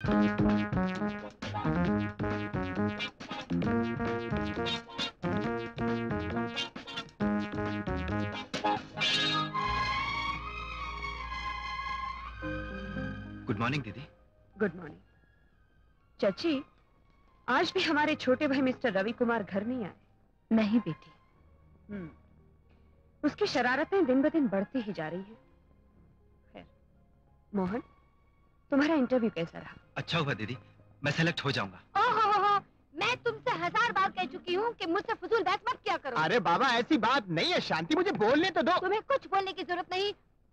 Good morning दीदी। Good morning. चाची, आज भी हमारे छोटे भाई मिस्टर रवि कुमार घर नहीं आए? नहीं बेटी। उसकी शरारतें दिन ब दिन बढ़ती ही जा रही हैं। खैर, मोहन, तुम्हारा इंटरव्यू कैसा रहा? अच्छा हुआ दीदी, मैं सेलेक्ट हो जाऊंगा। ओहो, मैं तुमसे 1000 बार कह चुकी हूँ कि मुझसे फजूल बहस मत किया करो। अरे बाबा, ऐसी बात नहीं है शांति, मुझे बोलने तो दो। तुम्हें कुछ बोलने की जरूरत नहीं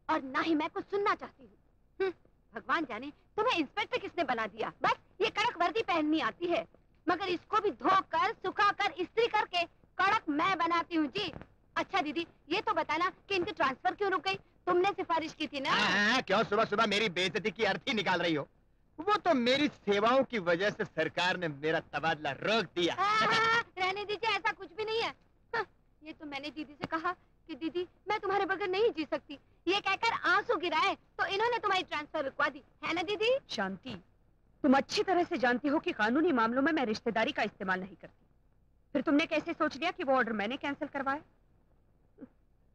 और ना ही मैं कुछ सुनना चाहती हूँ। भगवान जाने तुम्हें इंस्पेक्टर किसने बना दिया। बस ये कड़क वर्दी पहननी आती है, मगर इसको भी धोकर सुखाकर इस्त्री करके कड़क मैं बनाती हूँ जी। अच्छा दीदी, ये तो बताना कि इनकी ट्रांसफर क्यों रुक गई? तुमने सिफारिश की थी ना? क्यों सुबह सुबह मेरी बेइज्जती की अर्थी निकाल रही हो? वो तो मेरी सेवाओं की वजह से सरकार ने मेरा तबादला रोक दिया। रहने दीजिए, ऐसा कुछ भी नहीं है। ये तो मैंने दीदी से कहा कि दीदी मैं तुम्हारे बगैर नहीं जी सकती। ये कहकर आंसू गिराए तो इन्होंने तुम्हारी ट्रांसफर रुकवा दी, है ना दीदी? शांति, तुम अच्छी तरह से जानती हो कि कानूनी मामलों में मैं रिश्तेदारी का इस्तेमाल नहीं करती। फिर तुमने कैसे सोच लिया कि वो ऑर्डर मैंने कैंसिल करवाया?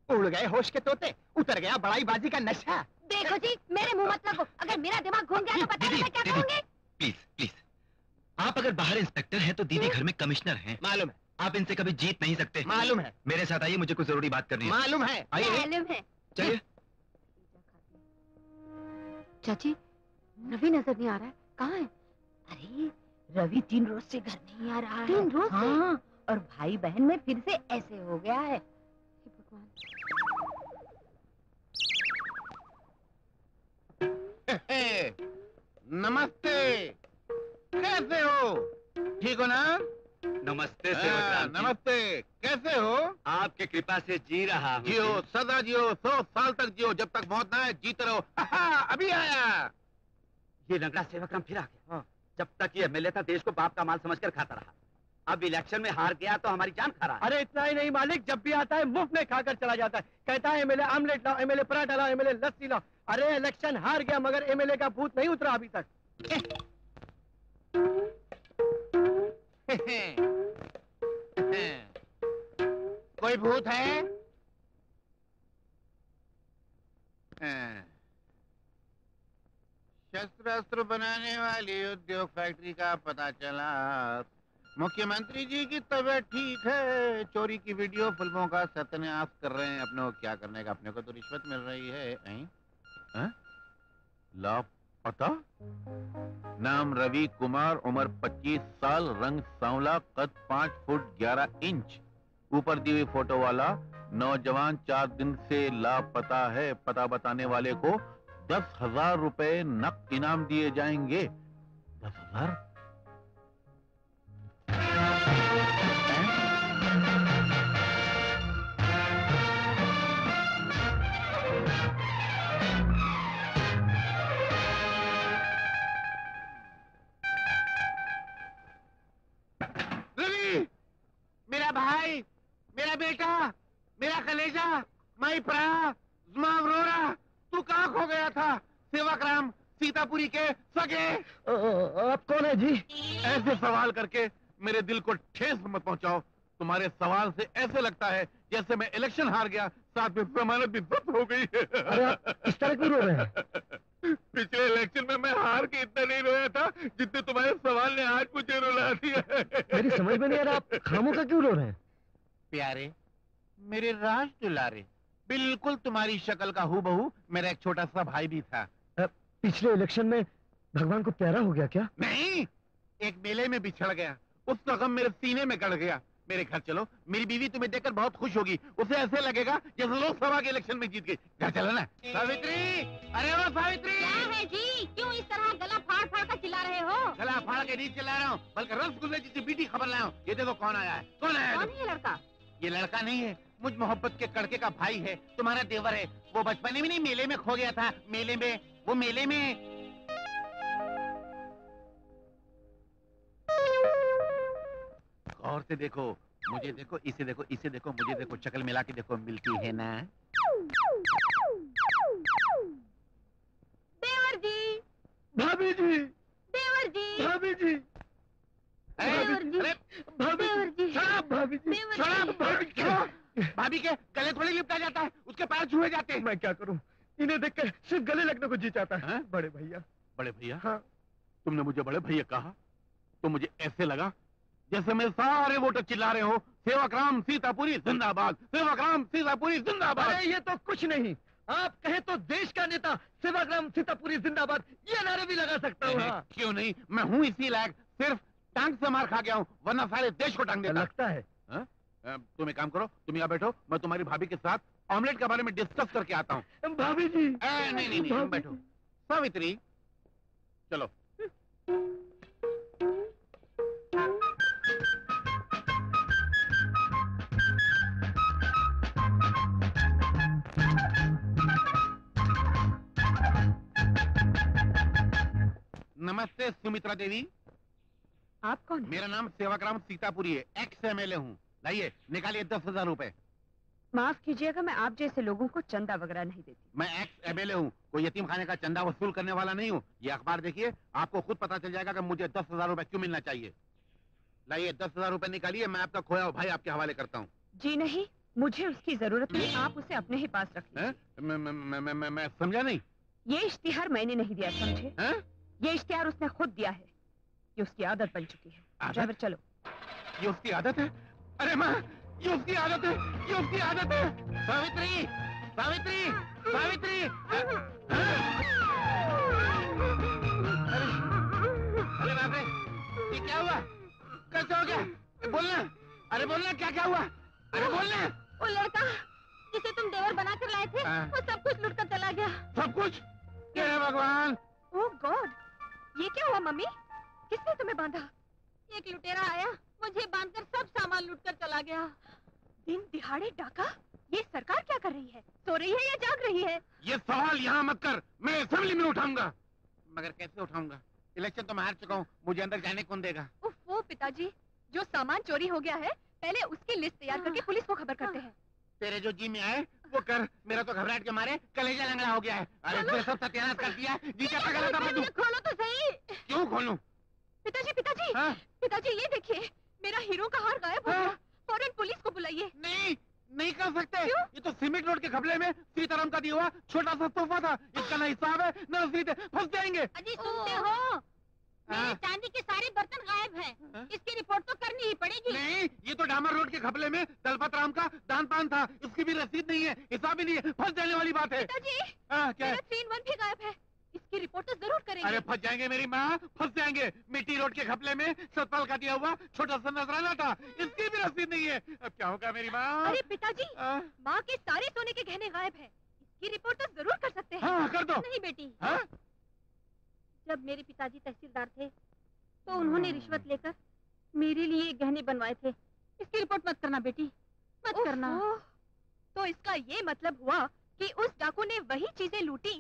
उड़ गए होश के तोते, उतर गया बड़ाईबाजी का नशा। देखो जी, मेरे मुंह मत लगो। अगर मेरा दिमाग घूम गया तो बताइए मैं क्या कहूँगी। प्लीज प्लीज, आप अगर बाहर इंस्पेक्टर हैं तो दीदी घर में कमिश्नर हैं। मालूम है। आप इनसे कभी जीत नहीं सकते। मालूम है। मेरे साथ आइए, मुझे कुछ जरूरी बात करनी है। मालूम है। आइए। मालूम है। चलिए। चाची, रवि नजर नहीं आ रहा है, कहाँ है? अरे रवि 3 रोज से घर नहीं आ रहा है। 3 रोज से? हाँ, और भाई बहन में फिर से ऐसे हो गया है। हे भगवान। नमस्ते, कैसे हो? ठीक हो ना? नमस्ते नमस्ते, कैसे हो? आपके कृपा से जी रहा हूँ। जियो, सदा जियो, 100 साल तक जियो, जब तक मौत ना आए जीते रहो। अभी आया। ये नगरा सेवकराम फिर आ गया। जब तक ये एमएलए था देश को बाप का माल समझकर खाता रहा, अब इलेक्शन में हार गया तो हमारी जान खा रहा है। अरे इतना ही नहीं मालिक, जब भी आता है मुफ्त में खाकर चला जाता है। कहता है एमएलए आमलेट लाओ, एमएलए पराठा लाओ, एमएलए लस्सी लाओ। अरे इलेक्शन हार गया मगर एमएलए का भूत नहीं उतरा अभी तक। कोई भूत है? शस्त्र बनाने वाली उद्योग फैक्ट्री का पता चला। मुख्यमंत्री जी की तबीयत ठीक है, चोरी की वीडियो फिल्मों का सत्यानाश कर रहे हैं। अपने को क्या करने का, अपने को तो रिश्वत मिल रही है। लापता? नाम रवि कुमार, उम्र 25 साल, रंग सांवला, कद 5 फुट 11 इंच। ऊपर दी हुई फोटो वाला नौजवान 4 दिन से लापता है। पता बताने वाले को 10,000 रुपए नकद इनाम दिए जाएंगे। 10,000? रवि, मेरा भाई, मेरा बेटा, मेरा कलेजा, माई प्रा, जुमाव रोरा, तू कहाँ खो गया था? सेवकराम सीतापुरी के सगे। आप कौन है जी? ऐसे सवाल करके मेरे दिल को ठेस मत पहुंचाओ। तुम्हारे सवाल से ऐसे लगता है जैसे मैं इलेक्शन हार गया, साथ में जमानत भी जब्त हो गई है। अरे आप इस तरह क्यों रो रहे हैं? पिछले इलेक्शन में मैं हार के इतना नहीं रोया था जितने तुम्हारे सवाल ने आज मुझे रुला दिया। मेरी समझ में नहीं आ रहा, आप खामों का क्यों रो रहे हैं? प्यारे, मेरे राज दुलारे, बिल्कुल तुम्हारी शक्ल का हूबहू मेरा एक छोटा सा भाई भी था। पिछले इलेक्शन में भगवान को प्यारा हो गया क्या? नहीं, एक मेले में बिछड़ गया, उसका गम मेरे सीने में गड़ गया। मेरे घर चलो, मेरी बीवी तुम्हें देखकर बहुत खुश होगी। उसे ऐसे लगेगा जैसे लोकसभा के इलेक्शन में जीत गई। घर चलो ना। सावित्री, अरे वो सावित्री! क्या है जी? क्यों इस तरह गला फाड़ फाड़ कर चिल्ला रहे हो? गला फाड़ के नहीं चिल्ला रहा हूँ, बल्कि रसगुल्ले जैसी बीटी खबर लाया हूँ। ये देखो कौन आया है। कौन आया है? कौन है ये लड़का? ये लड़का नहीं है, मुझ मोहब्बत के कड़के का भाई है, तुम्हारा देवर है। वो बचपन में नहीं मेले में खो गया था। मेले में, वो मेले में। गौर से देखो, मुझे देखो, इसे देखो, इसे देखो, मुझे देखो, शक्ल मिला के देखो, मिलती है ना? देवर जी, भाभी जी, देवर भाभी के गले थोड़ी लिपटा जाता है, उसके पैर छुए जाते हैं। मैं क्या करूं, इन्हें देखकर सिर्फ गले लगने को जी चाहता है। बड़े भैया। बड़े भैया? हाँ। तुमने मुझे बड़े भैया कहा तो मुझे ऐसे लगा जैसे मैं सारे वोटर चिल्ला रहे हो, सेवाग्राम सीतापुरी जिंदाबाद, सेवाग्राम सीतापुरी जिंदाबाद। अरे ये तो कुछ नहीं, आप कहें तो देश का नेता सेवाग्राम सीतापुरी जिंदाबाद ये नारे भी लगा सकता हूँ। हाँ। क्यों नहीं, मैं हूँ इसी लायक, सिर्फ टांग से मार खा गया हूँ, वरना सारे देश को टांग देता। लगता है। तुम एक काम करो, तुम यहाँ बैठो, मैं तुम्हारी भाभी के साथ ऑमलेट के बारे में डिस्कस करके आता हूँ। भाभी जी। नहीं, तुम बैठो। सावित्री, चलो। नमस्ते सुमित्रा देवी। आप कौन? मेरा नाम सेवाग्राम सीतापुरी है, एक्स MLA हूँ। लाइए, निकालिए 10,000 रुपए। माफ कीजिएगा, मैं आप जैसे लोगों को चंदा वगैरह नहीं देती। मैं एक्स MLA हूँ, कोई यतीम खाने का चंदा वसूल करने वाला नहीं हूँ। ये अखबार देखिए, आपको खुद पता चल जाएगा कि मुझे 10,000 रुपए क्यों मिलना चाहिए। लाइए 10,000 रुपए निकालिए, मैं आपका खोया हुआ भाई आपके हवाले करता हूँ। जी नहीं, मुझे उसकी जरूरत नहीं, आप उसे अपने ही पास रख लीजिए। मैं समझा नहीं। ये इश्तिहार मैंने नहीं दिया, समझे? ये इश्तिहार उसने खुद दिया है, ये उसकी आदत बन चुकी है। ड्राइवर चलो। ये उसकी आदत है? अरे माँ, ये उसकी आदत है, ये उसकी आदत है। सावित्री, सावित्री, सावित्री। अरे बाप रे, ये क्या हुआ? कैसे हो गया? बोलना, अरे बोलना, क्या क्या हुआ? अरे बोलना। वो लड़का जिसे तुम देवर बना कर लाए थे, वो सब कुछ लूट कर चला गया। सब कुछ? हे भगवान! ओह गॉड, ये क्या हुआ मम्मी? किसने तुम्हें बांधा? एक लुटेरा आया, मुझे बांधकर सब सामान लूट कर चला गया। दिन दिहाड़े डाका? ये सरकार क्या कर रही है? सो रही है या जाग रही है? ये सवाल यहाँ मत कर, मैं असेंबली में उठाऊंगा। मगर कैसे उठाऊंगा? इलेक्शन तो मैं हार चुका हूँ, मुझे अंदर जाने कौन देगा? वो पिताजी, जो सामान चोरी हो गया है, पहले उसकी लिस्ट तैयार करके पुलिस को खबर करते हैं। तेरे जो जी में आए वो कर, मेरा तो घबराहट के मारे कलेजा लंगड़ा हो गया है। अरे तूने सब सत्यानाश कर दिया। जी क्या गलत है? खोलो तो सही। क्यों खोलूं? पिताजी पिताजी, पिताजी ये देखिए, मेरा हीरो का हार गायब हो गया। फौरन पुलिस को बुलाइए। नहीं, नहीं कर सकते। ये तो सीमेंट रोड के घपले में सीताराम का दिया हुआ छोटा सा तोहफा था। इसका न हिसाब है न रसीद है, फंस जाएंगे। अजी सुनते हो? मेरे चांदी के सारे बर्तन गायब हैं। इसकी रिपोर्ट तो करनी ही पड़ेगी। नहीं, ये तो डामर रोड के घपले में दलपत राम का दान पान था, इसकी भी रसीद नहीं है, हिसाब भी नहीं है, फंस जाने वाली बात है। पिताजी, क्या? मेरा 3-1 भी गायब है, इसकी रिपोर्ट तो जरूर करेंगे। अरे फंस जाएंगे मेरी माँ, फंस जाएंगे। मिट्टी रोड के घपले में सतपाल का दिया हुआ छोटा सा नजराना था, इसकी भी रसीद नहीं है। अब क्या होगा मेरी माँ? अरे पिताजी, माँ के सारे सोने के गहने गायब हैं, इसकी रिपोर्ट तो जरूर कर सकते हैं। हाँ, कर दो। नहीं बेटी, जब मेरे पिताजी तहसीलदार थे तो उन्होंने रिश्वत लेकर मेरे लिए गहने बनवाए थे। इसकी रिपोर्ट मत करना बेटी, मत करना। तो इसका ये मतलब हुआ कि उस डाकू ने वही चीजें लूटी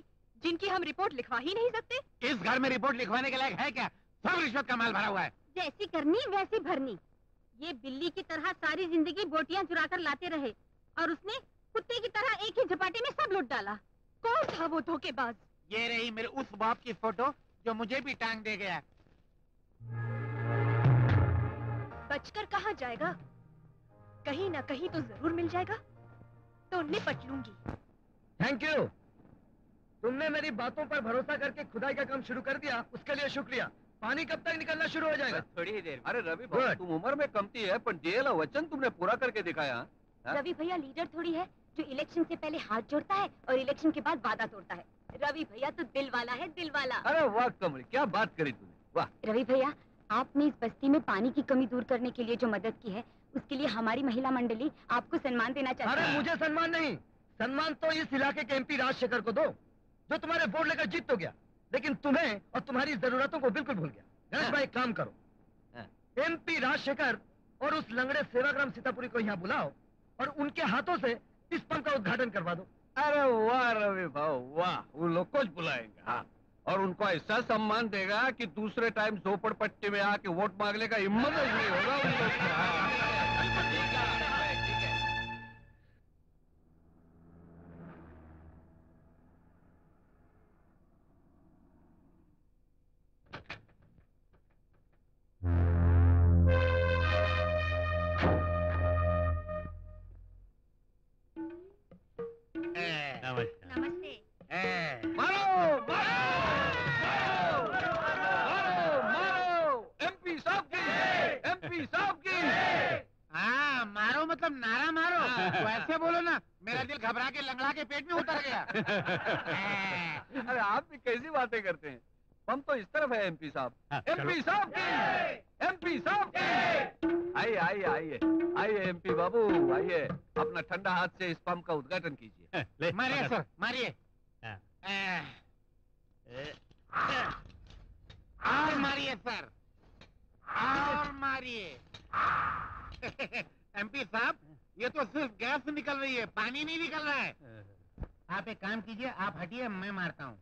जिनकी हम रिपोर्ट लिखवा ही नहीं सकते। इस घर में रिपोर्ट लिखवाने के लायक है क्या? सब रिश्वत का माल भरा हुआ है। जैसी करनी वैसी भरनी। ये बिल्ली की तरह सारी जिंदगी बोटियां चुरा कर लाते रहे और उसने कुत्ते की तरह एक ही झपाटे में सब लूट डाला। कौन था वो धोखेबाज? ये रही मेरे उस बाप की फोटो जो मुझे भी टांग दे गया। बचकर कहाँ जाएगा? कहीं ना कहीं तो जरूर मिल जाएगा, तो निपट लूंगी। थैंक यू, तुमने मेरी बातों पर भरोसा करके खुदाई का काम शुरू कर दिया, उसके लिए शुक्रिया। पानी कब तक निकलना शुरू हो जाएगा? थोड़ी ही देर। अरे रवि भाई, तुम उम्र में कमती है पर जेल और वचन तुमने पूरा करके दिखाया। रवि भैया लीडर थोड़ी है जो इलेक्शन से पहले हाथ जोड़ता है और इलेक्शन के बाद वादा तोड़ता है। रवि भैया तो दिल वाला है, दिल वाला। अरे वाह कमल, क्या बात करी तूने, वाह। रवि भैया, आपने इस बस्ती में पानी की कमी दूर करने के लिए जो मदद की है, उसके लिए हमारी महिला मंडली आपको सम्मान देना चाहती है। अरे मुझे सम्मान नहीं, सम्मान तो इस इलाके के MP राजशेखर को दो, जो तुम्हारे वोट लेकर जीत तो गया, लेकिन तुम्हें और तुम्हारी जरूरतों को बिल्कुल भूल गया। गणेश भाई, काम करो, MP राजशेखर और उस लंगड़े सेवाग्राम सीतापुरी को यहाँ बुलाओ और उनके हाथों से इस पंप का उद्घाटन करवा दो। अरे वाह रवि भाई वाह, उन लोग को बुलाएंगे। हाँ, और उनको ऐसा सम्मान देगा कि दूसरे टाइम झोपड़पट्टी में आके वोट मांगने का हिम्मत नहीं होगा उन लोग को। तो ऐसे बोलो ना, मेरा दिल घबरा के लंगड़ा के पेट में उतर गया। अरे आप भी कैसी बातें करते हैं? हम तो इस तरफ है एमपी साहब। एमपी साहब की, एमपी साहब की। आइए आइए आइए आइए एमपी बाबू आइए, अपना ठंडा हाथ से इस पंप का उद्घाटन कीजिए। मारिए सर, मारिए। और मारिए सर, और मारिए। एमपी साहब, ये तो सिर्फ गैस निकल रही है, पानी नहीं निकल रहा है। आप एक काम कीजिए, आप हटिए, मैं मारता हूँ।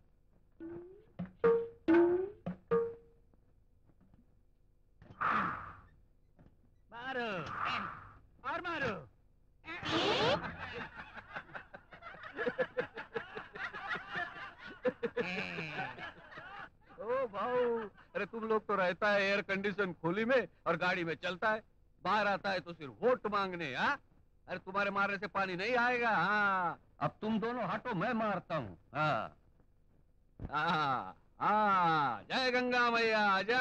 मारो और मारो। ओ भाऊ, अरे तुम लोग तो रहता है एयर कंडीशन खोली में और गाड़ी में चलता है, बाहर आता है तो सिर्फ वोट मांगने। हाँ, अरे तुम्हारे मारने से पानी नहीं आएगा। हाँ, अब तुम दोनों हटो, मैं मारता हूँ। हाँ हाँ हाँ, जय गंगा मैया आजा,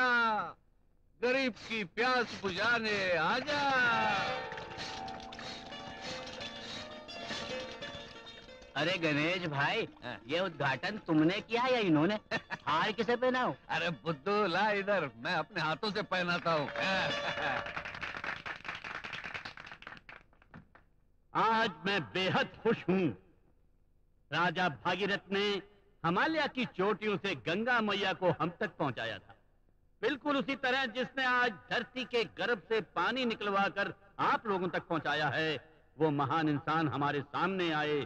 गरीब की प्यास बुझाने आजा। अरे गणेश भाई, ये उद्घाटन तुमने किया या इन्होंने? हार किसे पहनाओ? अरे बुद्धू ला इधर, मैं अपने हाथों से पहनाता हूँ। आज मैं बेहद खुश हूँ। राजा भागीरथ ने हिमालय की चोटियों से गंगा मैया को हम तक पहुंचाया था, बिल्कुल उसी तरह जिसने आज धरती के गर्भ से पानी निकलवा कर आप लोगों तक पहुंचाया है। वो महान इंसान हमारे सामने आए,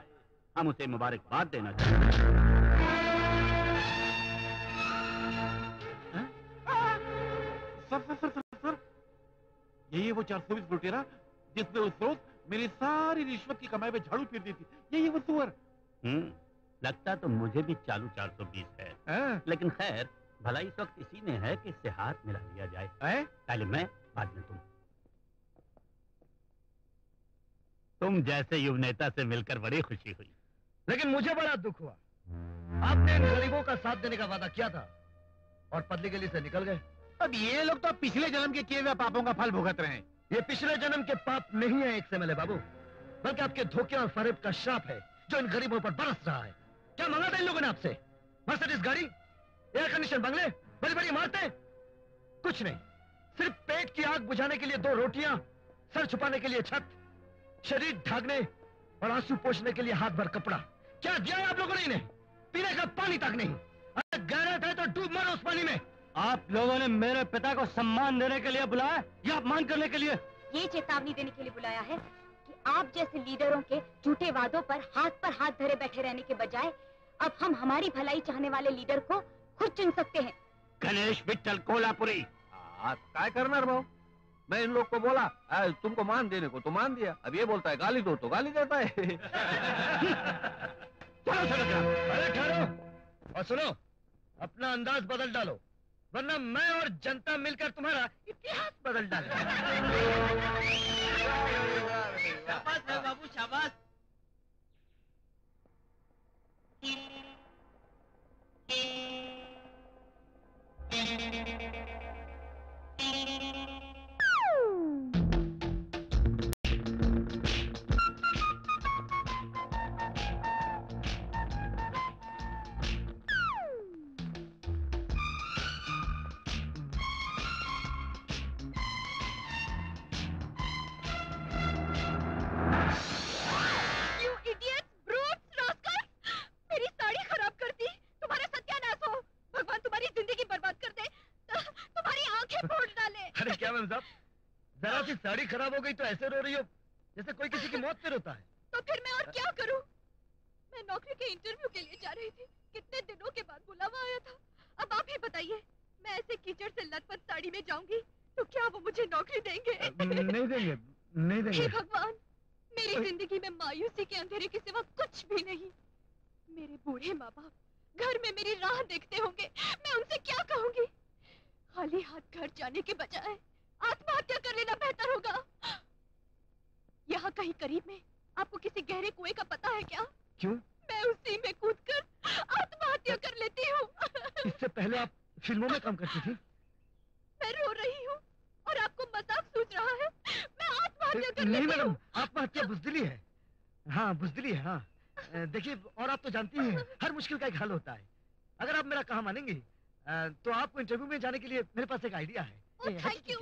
हम उसे मुबारकबाद देना चाहते हैं। सर, यही वो 420 लुटेरा जिसने उस रोज मेरी सारी रिश्वत की कमाई में झाड़ू फिर दी थी। यही वो सुअर। लगता तो मुझे भी चालू 420 है, लेकिन खैर भला इस वक्त इसी में है कि इससे हाथ मिला लिया जाए। पहले मैं, बाद में तुम जैसे युव नेता से मिलकर बड़ी खुशी हुई। लेकिन मुझे बड़ा दुख हुआ। आपने इन गरीबों का साथ देने का वादा किया था और पतली गली से निकल गए। अब ये लोग तो पिछले जन्म के किए हुए पापों का फल भुगत रहे हैं। ये पिछले जन्म के पाप नहीं है एक से मिले बाबू, बल्कि आपके धोखे और फरेब का श्राप है जो इन गरीबों पर बरस रहा है। क्या मांगा था इन लोगों ने आपसे? मर्सिडीज गाड़ी, एयर कंडीशन बंगले, बड़ी बड़ी इमारतें? कुछ नहीं, सिर्फ पेट की आग बुझाने के लिए 2 रोटियां, सर छुपाने के लिए छत, शरीर ढाकने और आंसू पोंछने के लिए हाथ भर कपड़ा। क्या दिया है आप लोगों ने इन्हें? पीने का पानी तक नहीं। अगर गैरत है तो डूब मरो उस पानी में। आप लोगों ने मेरे पिता को सम्मान देने के लिए बुलाया या अपमान करने के लिए? ये चेतावनी देने के लिए बुलाया है कि आप जैसे लीडरों के झूठे वादों पर हाथ धरे बैठे रहने के बजाय अब हम हमारी भलाई चाहने वाले लीडर को खुद चुन सकते हैं। गणेश विट्ठल कोल्हापुरी, क्या करना रे भाऊ? मैं इन लोग को बोला तुमको मान देने को तो मान दिया, अब ये बोलता है गाली दो तो गाली देता है। चलो अरे ठहरो और सुनो, अपना अंदाज बदल डालो, वरना मैं और जनता मिलकर तुम्हारा इतिहास बदल डालेंगे। शाबाश है बाबू, शाबाश। जरा सी साड़ी खराब हो गई तो ऐसे रो रही हो जैसे कोई किसी की मौत पे रोता है। तो फिर मैं और क्या करूं? मैं नौकरी के इंटरव्यू के लिए जा रही थी, कितने दिनों के बाद बुलावा आया था। अब आप ही बताइए, मैं ऐसे कीचड़ से लथपथ साड़ी में जाऊंगी तो क्या वो मुझे नौकरी देंगे? नहीं देंगे, नहीं देंगे। हे भगवान, मेरी जिंदगी में मायूसी के अंधेरे के सिवा कुछ भी नहीं। मेरे बूढ़े माँ बाप घर में मेरी राह देखते होंगे, मैं उनसे क्या कहूंगी? खाली हाथ घर जाने के बजाय आत्महत्या कर लेना बेहतर होगा। यहाँ कहीं करीब में आपको किसी गहरे कुएं का पता है क्या? क्यों? मैं उसी में कूदकर आत्महत्या कर लेती हूँ। इससे पहले आप फिल्मों में काम करती थी। मैं रो रही हूँ और आपको मजाक सूझ रहा है। मैं आत्महत्या कर लेती हूँ। नहीं मैडम, आत्महत्या बुज़दिली है। हाँ बुजदिली है, हाँ। देखिए, और आप तो जानती हैं हर मुश्किल का एक हल होता है। अगर आप मेरा कहा मानेंगी तो आपको इंटरव्यू में जाने के लिए मेरे पास एक आइडिया है। Thank you.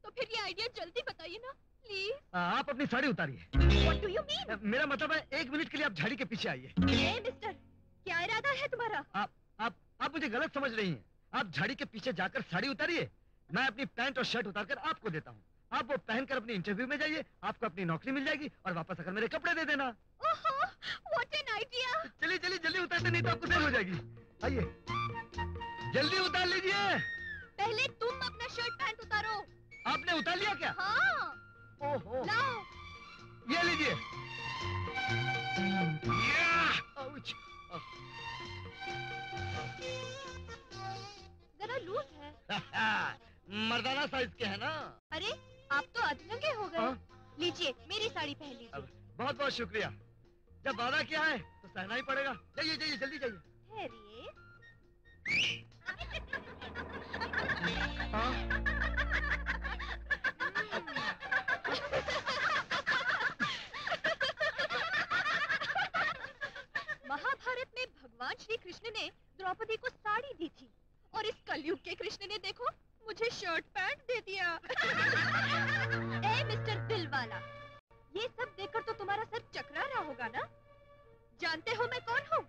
तो फिर ये आइडिया जल्दी बताइए ना प्लीज। आप अपनी साड़ी उतारिए। What do you mean? मेरा मतलब है 1 मिनट के लिए आप झाड़ी के पीछे आइए। मिस्टर, क्या इरादा है तुम्हारा? आप मुझे गलत समझ रही हैं। आप झाड़ी के पीछे जाकर साड़ी उतारिए, मैं अपनी पैंट और शर्ट उतारकर आपको देता हूँ। आप वो पहनकर अपनी इंटरव्यू में जाइए, आपको अपनी नौकरी मिल जाएगी और वापस आकर मेरे कपड़े दे देना। ओहो, व्हाट एन आइडिया। चलिए चलिए जल्दी उतारते, नहीं तो आपको देर हो जाएगी। आइए जल्दी उतार लीजिए। पहले तुम अपना शर्ट पैंट उतारो। आपने उतार लिया क्या? हाँ। ओहो, लाओ। ये लीजिए। आउच। जरा लूज है। मर्दाना साइज के है ना। अरे आप तो अधनंगे हो गए। हाँ? लीजिए मेरी साड़ी पहन लीजिए। बहुत बहुत शुक्रिया। जब वादा किया है तो सहना ही पड़ेगा। जाइए जाइए जल्दी जाइए। ठहरिए। हाँ? महाभारत में भगवान श्री कृष्ण ने द्रौपदी को साड़ी दी थी और इस कलयुग के कृष्ण ने देखो मुझे शर्ट पैंट दे दिया। ए मिस्टर दिलवाला, ये सब देखकर तो तुम्हारा सर चकरा रहा होगा ना? जानते हो मैं कौन हूँ?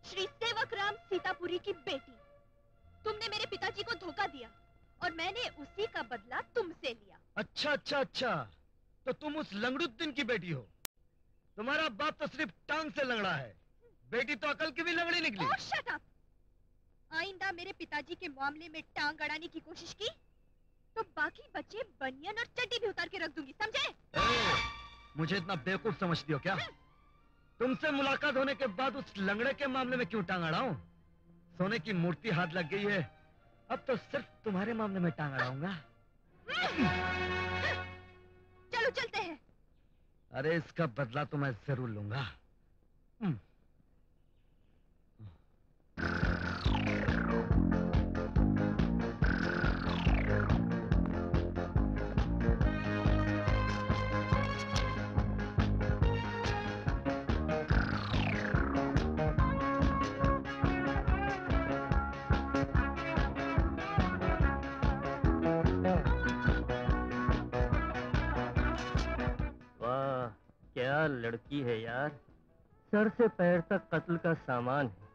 श्री सेवक राम सीतापुरी की बेटी। तुमने मेरे पिताजी को धोखा दिया और मैंने उसी का बदला तुमसे लिया। अच्छा अच्छा अच्छा, तो तुम उस लंगड़ुद्दीन की बेटी हो। तुम्हारा बाप तो सिर्फ टांग से लंगड़ा है, बेटी तो अकल की भी लंगड़ी निकली। ओह शट अप। आइंदा मेरे पिताजी के मामले में टांग अड़ाने की कोशिश की तो बाकी बच्चे बनियान और चड्डी भी उतार के रख दूंगी, समझे? मुझे इतना बेवकूफ समझती हो क्या? तुमसे मुलाकात होने के बाद उस लंगड़े के मामले में क्यों टांग अड़ाऊं? सोने की मूर्ति हाथ लग गई है, अब तो सिर्फ तुम्हारे मामले में टांग अड़ाऊंगा। चलो चलते हैं। अरे इसका बदला तो मैं जरूर लूंगा। क्या लड़की है यार, सर से पैर तक कत्ल का सामान है।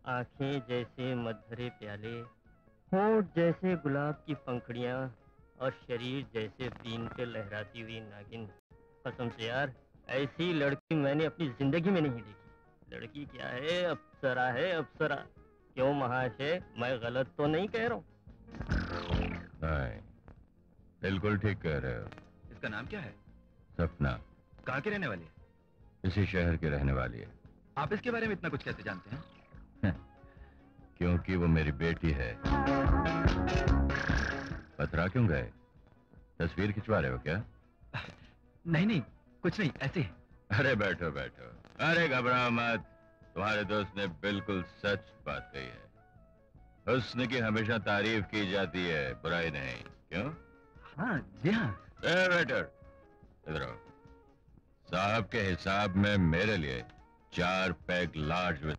आंखें जैसे मधुरे प्याले, होंठ जैसे गुलाब की पंखुड़ियां और शरीर जैसे बीन पे लहराती हुई नागिन। कसम से यार, ऐसी लड़की मैंने अपनी जिंदगी में नहीं देखी। लड़की क्या है, अप्सरा है अप्सरा। क्यों महाशय, मैं गलत तो नहीं कह रहा हूँ? नहीं, बिल्कुल ठीक कह रहे हो। इसका नाम क्या है? सपना। कहाँ के रहने वाली है? इसी शहर की रहने वाली है। आप इसके बारे में इतना कुछ कैसे जानते हैं? क्योंकि वो मेरी बेटी है। पथरा क्यों गए? तस्वीर खिंचवा रहे हो क्या? नहीं नहीं, कुछ नहीं, ऐसे ही। अरे बैठो बैठो, अरे घबराओ मत। तुम्हारे दोस्त ने बिल्कुल सच बात कही है। हुस्न की हमेशा तारीफ की जाती है, बुराई नहीं। क्यों? हाँ जी हाँ। वेटर, इधर आओ। साहब के हिसाब में मेरे लिए 4 पैग लार्ज विद।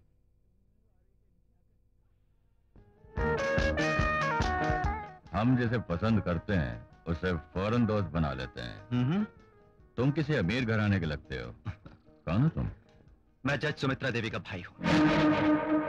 हम जिसे पसंद करते हैं उसे फौरन दोस्त बना लेते हैं। तुम किसी अमीर घराने के लगते हो। कौन हो तुम? मैं जज सुमित्रा देवी का भाई हूँ।